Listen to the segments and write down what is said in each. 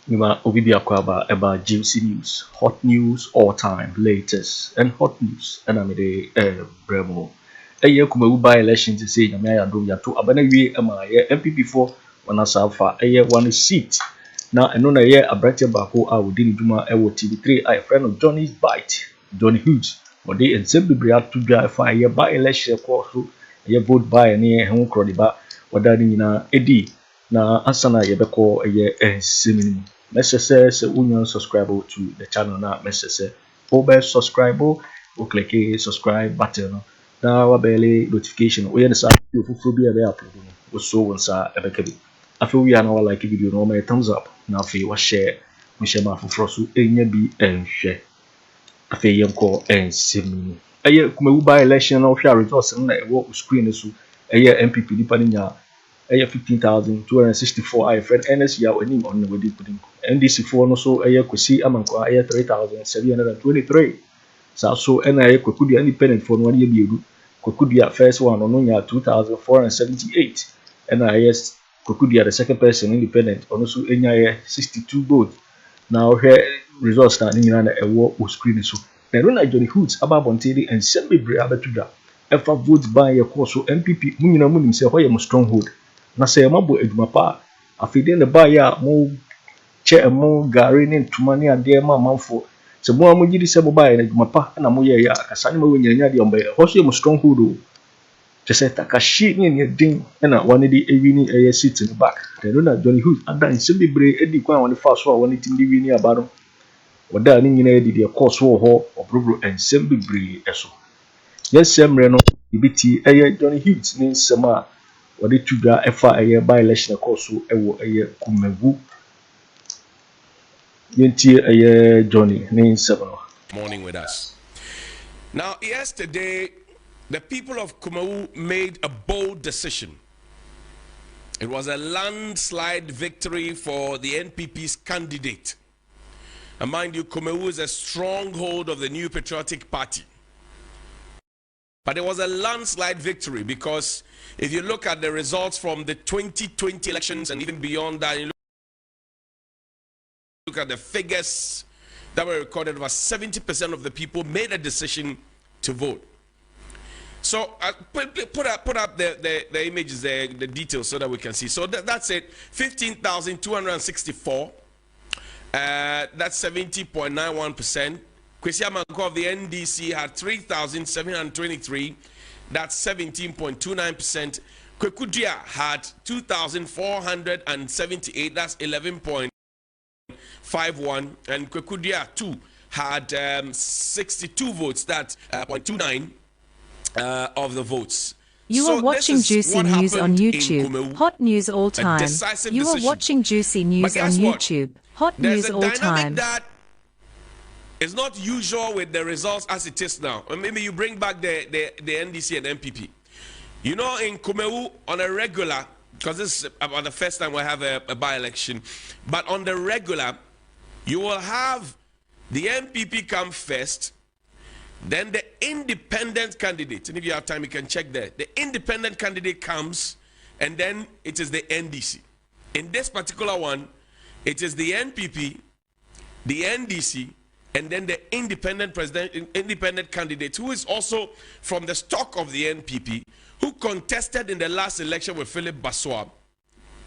Nima Obidia Kwaba about juicy news, hot news all time, latest and hot news. And I'm a bremo. A year Kumawu by election to say Yamaya do ya to Abanawi MPP for one Alpha, a year one seat. Now another year a brighter Bako I would do Duma Ewo TV3, I friend of Johnny's bite, Johnny Hughes, or they and simply bring to drive for a year by election course, a year vote by a near home crodiba, or that in Eddie. Na asana yebeko eye seminim message say union subscribe to the channel na message say obe subscribe o click subscribe button na wabele notification o yen sa fufu bi ebe upload no so won sa ebeka bi afi we na wa like video no ma thumbs up na afi wa share mo share ma fufu so enya bi enhwe afi yenko seminim eye Kumawu by election na hwa results na e wo screen so eye MPP dipa nya 15,264 I friend NS ya onim on the wedi putting NDC for no so kwesi amanko 3,723 so na Kweku independent for no ye biedu Kweku first one no nya 2,478 and Kweku the second person independent on so enya 62 votes now here results na nyina na ewo o screen so na no na Johnny Hoods ababontiri and sembebre abetuda efa vote by your course so MPP munyina munim se hoye mo StrongHold na say mabo adwuma pa afide ne ba ya mo che mo gari ne ntuma ne ade ma manfo se mo amugidi se mo ba ya adwuma pa na mo ye ya akasa ne mo nyanya de omba hoso mo StrongHold o je say takashi ne din na one di ewini eye sit in back they know na Johnny Hughes adan se bebre edi kwa one fa so one tim di wini abaro oda ni nyina edi de course wo ho obrobro ensem bebre eso yes semre no ibiti eye Johnny Hughes ni sema what did you got a by election course a Kumawu a Johnny name 7 morning with us. Now, yesterday, the people of Kumawu made a bold decision. It was a landslide victory for the NPP's candidate. And mind you, Kumawu is a stronghold of the New Patriotic Party. But it was a landslide victory because if you look at the results from the 2020 elections and even beyond that, you look at the figures that were recorded, over 70% of the people made a decision to vote. So put up the images there, the details, so that we can see. So that's it, 15,264. That's 70.91%. Kwesi Amanko of the NDC had 3,723. That's 17.29%. Kweku had 2,478. That's 11.51. And Kweku 2 had 62 votes. That's 0.29 of the votes. You are watching Juicy News on YouTube. Hot news all time. You are watching Juicy News on YouTube. Hot news all time. It's not usual with the results as it is now. Or maybe you bring back the NDC and MPP. You know, in Kumawu, on a regular, because this is about the first time we have a by-election, but on the regular, you will have the MPP come first, then the independent candidate, and if you have time, you can check there. The independent candidate comes, and then it is the NDC. In this particular one, it is the NPP, the NDC, and then the independent candidate, who is also from the stock of the NPP, who contested in the last election with Philip Baswa.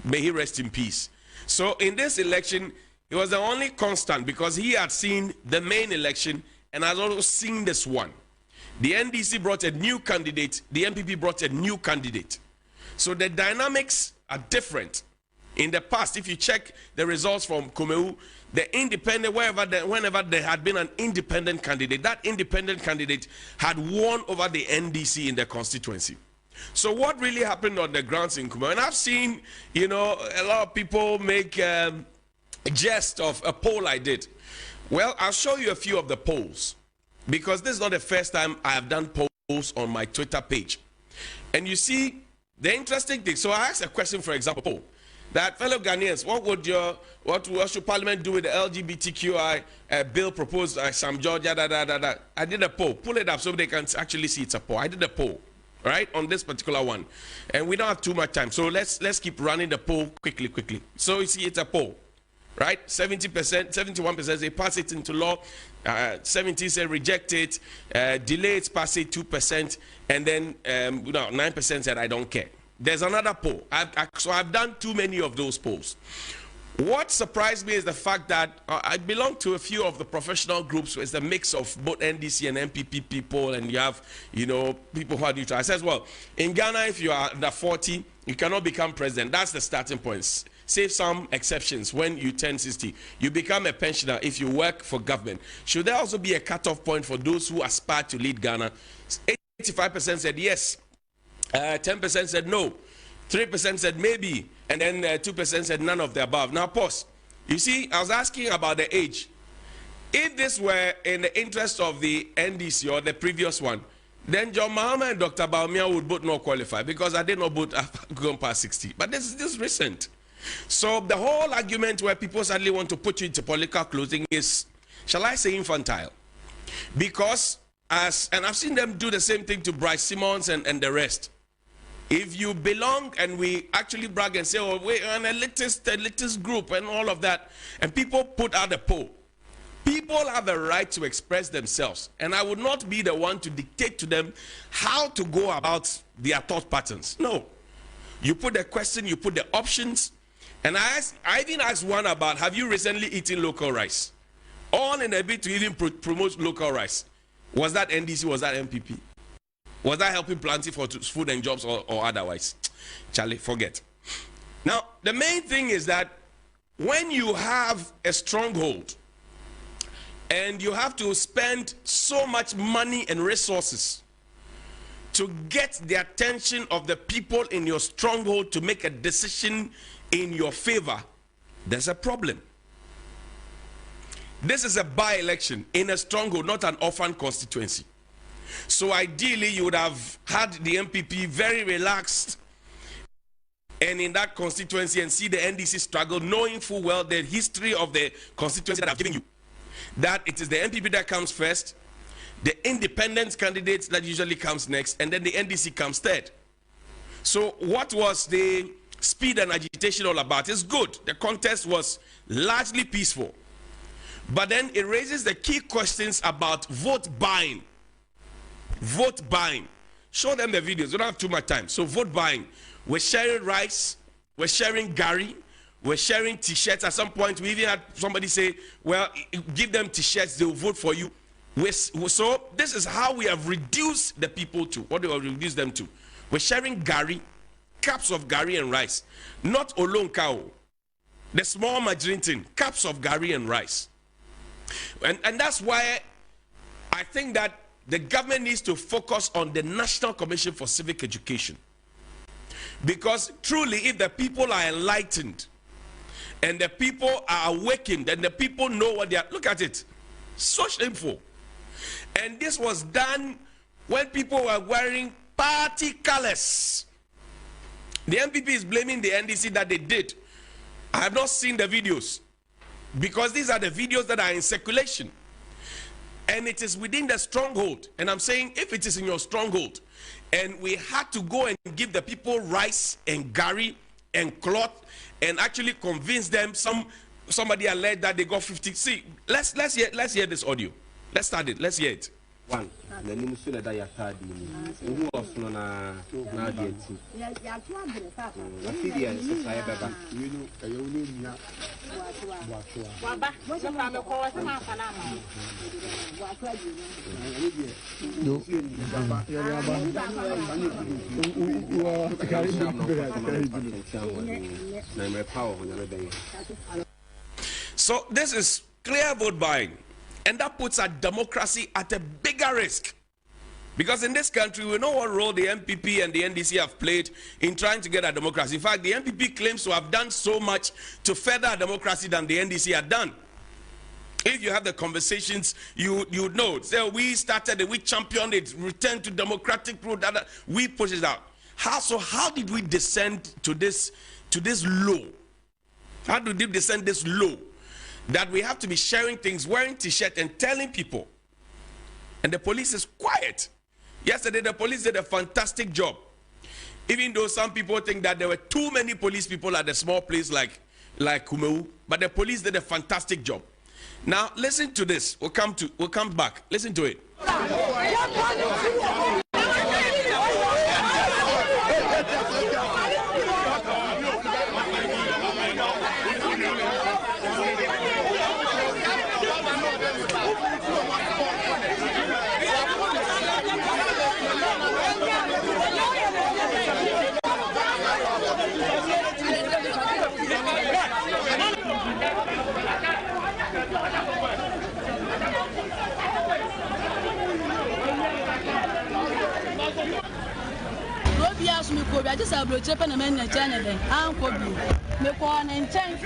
May he rest in peace. So in this election, he was the only constant because he had seen the main election and has also seen this one. The NDC brought a new candidate, the NPP brought a new candidate. So the dynamics are different. In the past, if you check the results from Kumawu, the independent, whenever there had been an independent candidate, that independent candidate had won over the NDC in the constituency. So what really happened on the grounds in Kumawu? And I've seen, you know, a lot of people make a jest of a poll I did. Well, I'll show you a few of the polls, because this is not the first time I have done polls on my Twitter page. And you see, the interesting thing, so I asked a question, for example, that fellow Ghanaians, what should Parliament do with the LGBTQI bill proposed by Sam Georgia? I did a poll. Pull it up so they can actually see it's a poll. I did a poll, right, on this particular one, and we don't have too much time, so let's keep running the poll quickly. So you see, it's a poll. right? 70%, 71% they pass it into law. 70 say reject it, delay it, pass it 2%, and then 9% said I don't care. There's another poll. So I've done too many of those polls. What surprised me is the fact that I belong to a few of the professional groups where it's a mix of both NDC and MPP people, and you have, people who are neutral. I says, well, in Ghana, if you are under 40, you cannot become president. That's the starting point. Save some exceptions. When you turn 60, you become a pensioner if you work for government. Should there also be a cutoff point for those who aspire to lead Ghana? 85% said yes. 10% said no. 3% said maybe, and then 2% said none of the above. Now pause. You see, I was asking about the age. If this were in the interest of the NDC or the previous one, then John Mahama and Dr. Bawumia would both not qualify because I did not both have gone past 60. But this is recent. So the whole argument where people suddenly want to put you into political clothing is, shall I say, infantile. Because and I've seen them do the same thing to Bryce Simmons and the rest. If you belong and we actually brag and say, oh, we're an elitist group and all of that, and people put out a poll, people have the right to express themselves. And I would not be the one to dictate to them how to go about their thought patterns. No. You put the question, you put the options. And I even asked one about, have you recently eaten local rice? All in a bit to even promote local rice. Was that NDC, was that MPP? Was that helping plenty for food and jobs or otherwise? Charlie, forget. Now, the main thing is that when you have a stronghold and you have to spend so much money and resources to get the attention of the people in your stronghold to make a decision in your favor, there's a problem. This is a by-election in a stronghold, not an orphan constituency. So ideally, you would have had the MPP very relaxed and in that constituency and see the NDC struggle, knowing full well the history of the constituency that I've given you. That it is the MPP that comes first, the independent candidates that usually comes next, and then the NDC comes third. So what was the speed and agitation all about? It's good. The contest was largely peaceful. But then it raises the key questions about vote buying. Vote buying. Show them the videos. We don't have too much time. So vote buying. We're sharing rice. We're sharing gari. We're sharing t-shirts. At some point, we even had somebody say, well, give them t-shirts. They'll vote for you. So this is how we have reduced the people to. What do we reduce them to? We're sharing gari, cups of gari and rice. Not olonkao. The small margarine tin, cups of gari and rice. And that's why I think that the government needs to focus on the National Commission for Civic Education. Because truly, if the people are enlightened and the people are awakened and the people know what they are, look at it, so shameful. And this was done when people were wearing party colors. The MPP is blaming the NDC that they did. I have not seen the videos because these are the videos that are in circulation. And it is within the stronghold. And I'm saying if it is in your stronghold, and we had to go and give the people rice and gari and cloth and actually convince them, somebody alleged that they got 50. See, let's hear this audio. Let's start it. Let's hear it. One. So this is clear vote buying. And that puts our democracy at a bigger risk. Because in this country, we know what role the MPP and the NDC have played in trying to get a democracy. In fact, the MPP claims to have done so much to further our democracy than the NDC had done. If you have the conversations, you know. So we started it, we championed it, returned to democratic route, we pushed it out. How did we descend to this low? How did we descend this low? That we have to be sharing things, wearing t-shirt and telling people. And the police is quiet. Yesterday, the police did a fantastic job. Even though some people think that there were too many police people at a small place like like Kumawu, but the police did a fantastic job. Now listen to this. We'll come back. Listen to it. I just have a Japan and China. I'm Kobe. Me corn and change.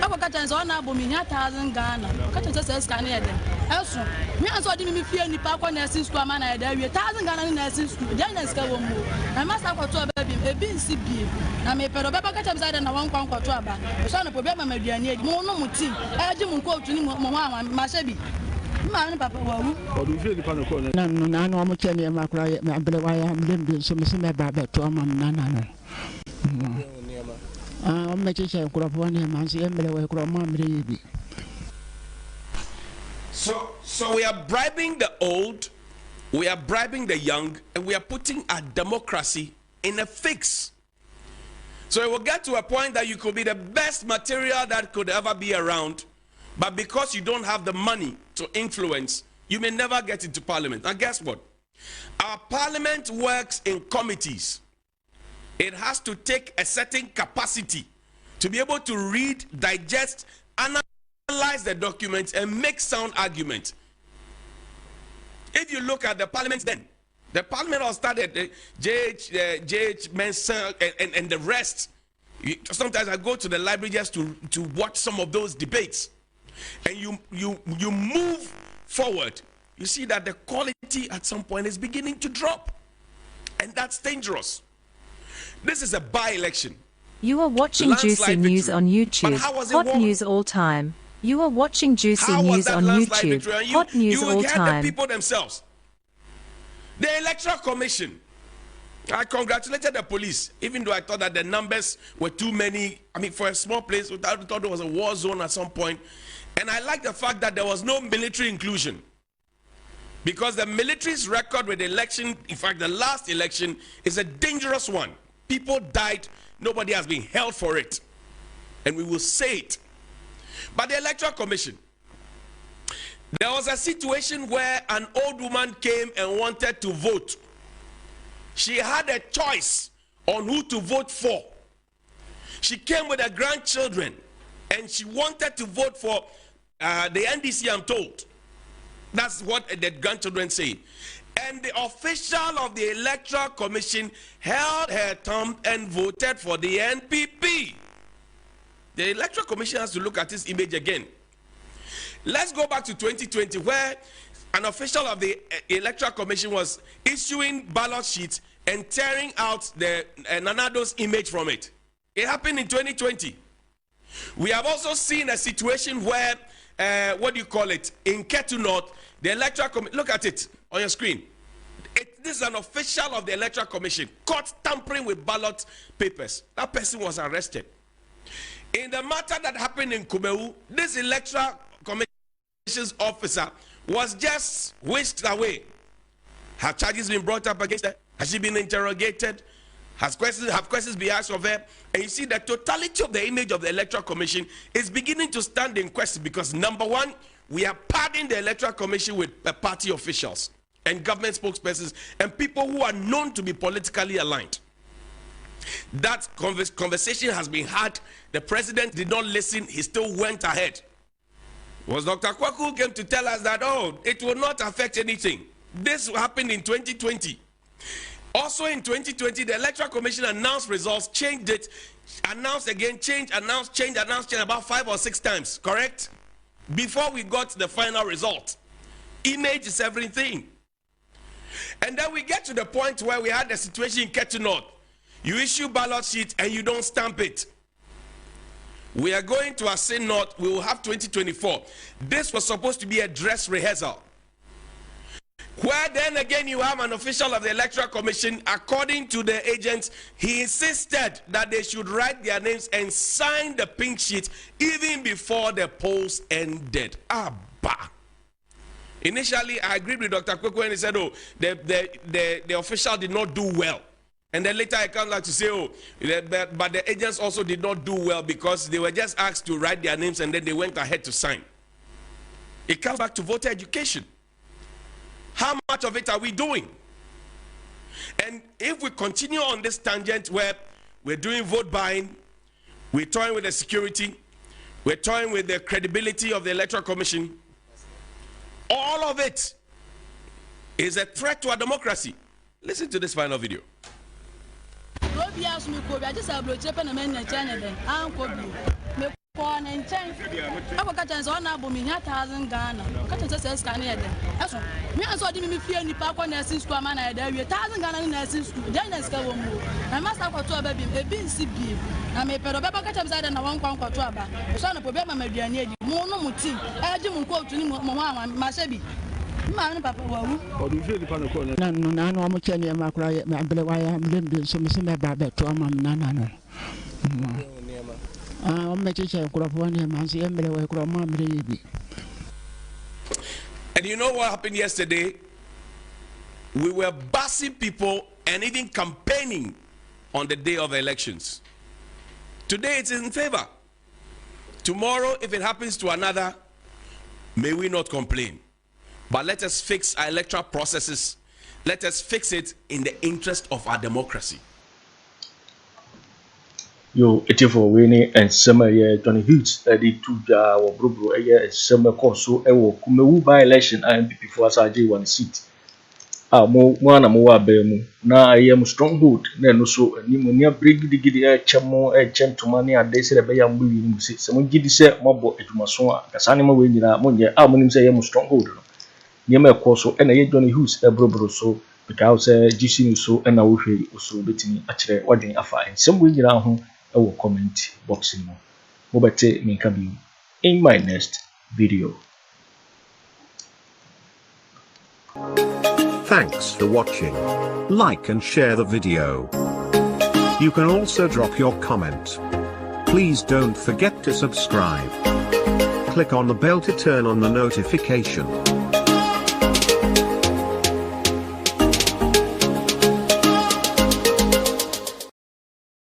I will cut us on Abu Minya 1,000 Ghana. Cut us as Canada. Also, me and so didn't me fear any park on nursing school man. I there 1,000 Ghana in nursing school. Then I I must have a baby, a bean CP. I may put a baby cut upside and I won't come to Abba. Son of Papa, my dear, need more no mutin. I didn't quote to him, Mamma, Masabi. Man, Papa, or do you feel the panel? No, I'm not telling you, Macra, my brother, I am living so Miss Baba to a man. I'm making sure I one him and see him. So we are bribing the old, we are bribing the young, and we are putting our democracy in a fix. So it will get to a point that you could be the best material that could ever be around, but because you don't have the money to influence, you may never get into parliament. And guess what? Our parliament works in committees. It has to take a certain capacity to be able to read, digest, analyze the documents, and make sound arguments. If you look at the parliament then, the parliament all started, J.H. Mensah and the rest. Sometimes I go to the library just to watch some of those debates. And you move forward, you see that the quality at some point is beginning to drop. And that's dangerous. This is a by-election. You are watching Juicy News on YouTube. Hot news all time. You are watching Juicy News on YouTube. Hot news all time. You will get the people themselves. The Electoral Commission. I congratulated the police, even though I thought that the numbers were too many. I mean, for a small place, I thought it was a war zone at some point. And I like the fact that there was no military inclusion. Because the military's record with the election, in fact, the last election, is a dangerous one. People died, nobody has been held for it. And we will say it. But the Electoral Commission, there was a situation where an old woman came and wanted to vote. She had a choice on who to vote for. She came with her grandchildren and she wanted to vote for the NDC, I'm told. That's what the grandchildren say. And the official of the Electoral Commission held her thumb and voted for the NPP. The Electoral Commission has to look at this image again. Let's go back to 2020, where an official of the Electoral Commission was issuing ballot sheets and tearing out the Nanado's image from it. It happened in 2020. We have also seen a situation where, what do you call it, in Ketu North, the Electoral Commission, look at it on your screen. This is an official of the Electoral Commission caught tampering with ballot papers. That person was arrested. In the matter that happened in Kumawu, this Electoral Commission's officer was just whisked away. Have charges been brought up against her? Has she been interrogated? Have questions been asked of her? And you see the totality of the image of the Electoral Commission is beginning to stand in question because, number one, we are padding the Electoral Commission with party officials and government spokespersons and people who are known to be politically aligned. That conversation has been had. The president did not listen. He still went ahead. It was Dr. Kwaku who came to tell us that, oh, it will not affect anything. This happened in 2020. Also in 2020, the Electoral Commission announced results, changed it, announced again, changed, announced, changed about 5 or 6 times, correct? Before we got the final result. Image is everything. And then we get to the point where we had the situation in Ketu North. You issue ballot sheet and you don't stamp it. We are going to Ase North. We will have 2024. This was supposed to be a dress rehearsal. Where then again you have an official of the Electoral Commission, according to the agents, he insisted that they should write their names and sign the pink sheet even before the polls ended. Abba. Initially, I agreed with Dr. Kweku and he said, oh, the official did not do well. And then later I come back to say, oh, but the agents also did not do well because they were just asked to write their names and then they went ahead to sign. It comes back to voter education. How much of it are we doing? And if we continue on this tangent where we're doing vote buying, we're toying with the security, we're toying with the credibility of the Electoral Commission, all of it is a threat to our democracy. Listen to this final video. And you know what happened yesterday? We were busing people and even campaigning on the day of elections. Today it's in favor. Tomorrow, if it happens to another, may we not complain. But let us fix our electoral processes. Let us fix it in the interest of our democracy. Yo, for winning and summer year Johnny Hughes, Eddie Tuja or Brubro, a year summer course so Kumawu by election IMPP for SRJ1 seat. One more bemu. Now I am StrongHold, then also a pneumonia brig diggy chamo a chem to money and they said a bayam will say some giddy set mobo at Masoa, Casanima Winina, Monia, Almonim say I am StrongHold. Near course so and a Johnny Hughes a Brubro so because GC so and I will hear also betting actually ordering a fine. Some way around home. I will comment boxing more. Mobate Minkabi in my next video. Thanks for watching. Like and share the video. You can also drop your comment. Please don't forget to subscribe. Click on the bell to turn on the notification.